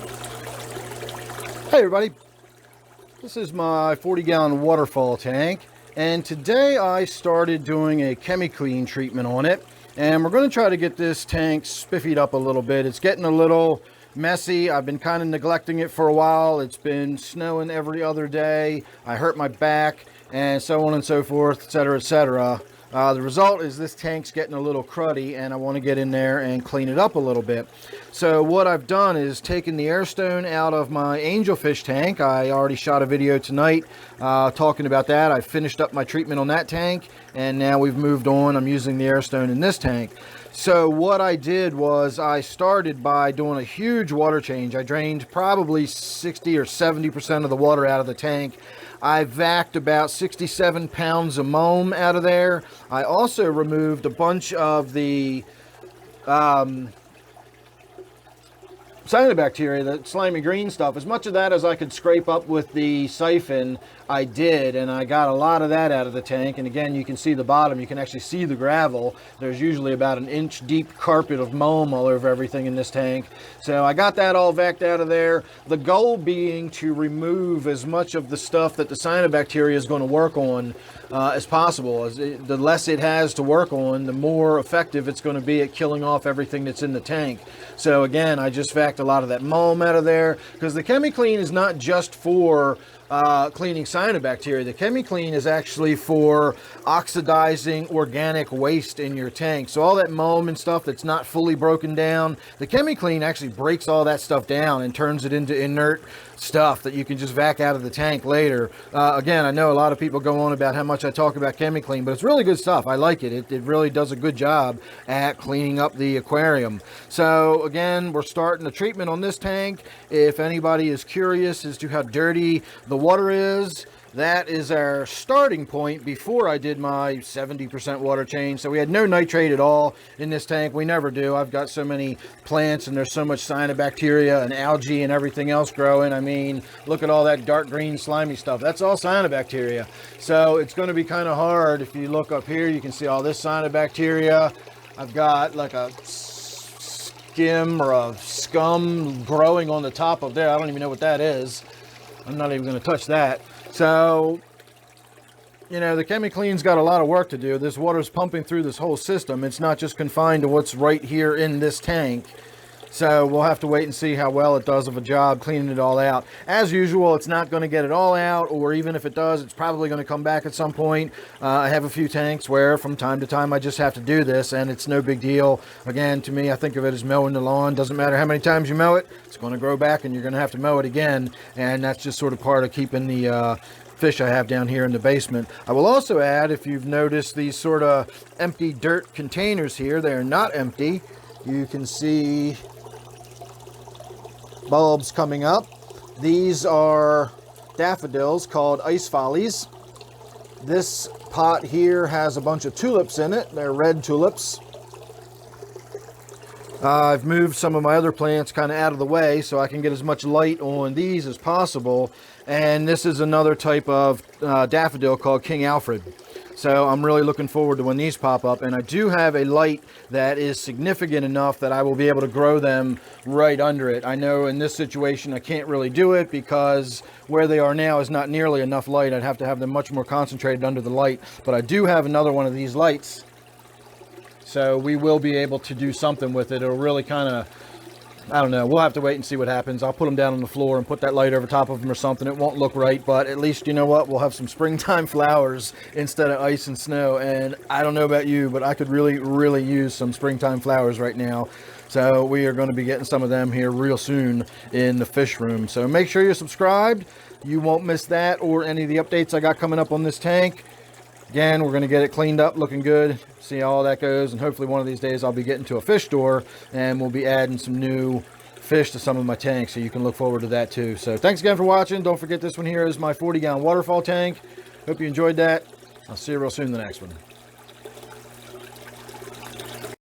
Hey everybody, this is my 40-gallon waterfall tank, and today I started doing a chemi-clean treatment on it, and we're going to try to get this tank spiffied up a little bit. It's getting a little messy. I've been kind of neglecting it for a while. It's been snowing every other day. I hurt my back and so on and so forth, etc., etc. The result is this tank's getting a little cruddy, and I want to get in there and clean it up a little bit. So what I've done is taken the air stone out of my angelfish tank. I already shot a video tonight talking about that. I finished up my treatment on that tank, and now we've moved on. I'm using the air stone in this tank. So what I did was I started by doing a huge water change. I drained probably 60 or 70% of the water out of the tank. I vacked about 67 pounds of loam out of there. I also removed a bunch of the cyanobacteria, the slimy green stuff. As much of that as I could scrape up with the siphon, I did, and I got a lot of that out of the tank. And again, you can see the bottom. You can actually see the gravel. There's usually about an inch deep carpet of loam all over everything in this tank. So I got that all vacked out of there. The goal being to remove as much of the stuff that the cyanobacteria is going to work on as possible. The less it has to work on, the more effective it's going to be at killing off everything that's in the tank. So again, I just vacked a lot of that loam out of there, because the chemi-clean is not just for cleaning cyanobacteria. The chemi-clean is actually for oxidizing organic waste in your tank. So all that loam and stuff that's not fully broken down, the chemi-clean actually breaks all that stuff down and turns it into inert stuff that you can just vac out of the tank later. Again, I know a lot of people go on about how much I talk about chemi-clean, but it's really good stuff. I like it. It really does a good job at cleaning up the aquarium. So again, we're starting the treatment on this tank. If anybody is curious as to how dirty the water is, that is our starting point before I did my 70% water change. So we had no nitrate at all in this tank. We never do. I've got so many plants, and there's so much cyanobacteria and algae and everything else growing. I mean, look at all that dark green slimy stuff. That's all cyanobacteria. So it's going to be kind of hard. If you look up here, you can see all this cyanobacteria. I've got like a skim or a scum growing on the top of there. I don't even know what that is. I'm not even going to touch that. So, you know, the chemi-clean's got a lot of work to do. This water's pumping through this whole system. It's not just confined to what's right here in this tank. So we'll have to wait and see how well it does of a job cleaning it all out. As usual, it's not going to get it all out, or even if it does, it's probably going to come back at some point. I have a few tanks where from time to time I just have to do this, and it's no big deal. Again, to me, I think of it as mowing the lawn. Doesn't matter how many times you mow it, it's going to grow back and you're going to have to mow it again. And that's just sort of part of keeping the fish I have down here in the basement. I will also add, if you've noticed these sort of empty dirt containers here, they are not empty. You can see bulbs coming up. These are daffodils called ice follies. This pot here has a bunch of tulips in it. They're red tulips. I've moved some of my other plants kind of out of the way so I can get as much light on these as possible. And this is another type of daffodil called King Alfred. So I'm really looking forward to when these pop up. And I do have a light that is significant enough that I will be able to grow them right under it. I know in this situation I can't really do it because where they are now is not nearly enough light. I'd have to have them much more concentrated under the light. But I do have another one of these lights. So we will be able to do something with it. It'll really kind of, I don't know. We'll have to wait and see what happens. I'll put them down on the floor and put that light over top of them or something. It won't look right, but at least, you know what? We'll have some springtime flowers instead of ice and snow. And I don't know about you, but I could really, really use some springtime flowers right now. So we are going to be getting some of them here real soon in the fish room. So make sure you're subscribed. You won't miss that or any of the updates I got coming up on this tank. Again, we're going to get it cleaned up, looking good, see how all that goes, and hopefully one of these days I'll be getting to a fish store and we'll be adding some new fish to some of my tanks, so you can look forward to that too. So thanks again for watching. Don't forget, this one here is my 40-gallon waterfall tank. Hope you enjoyed that. I'll see you real soon in the next one.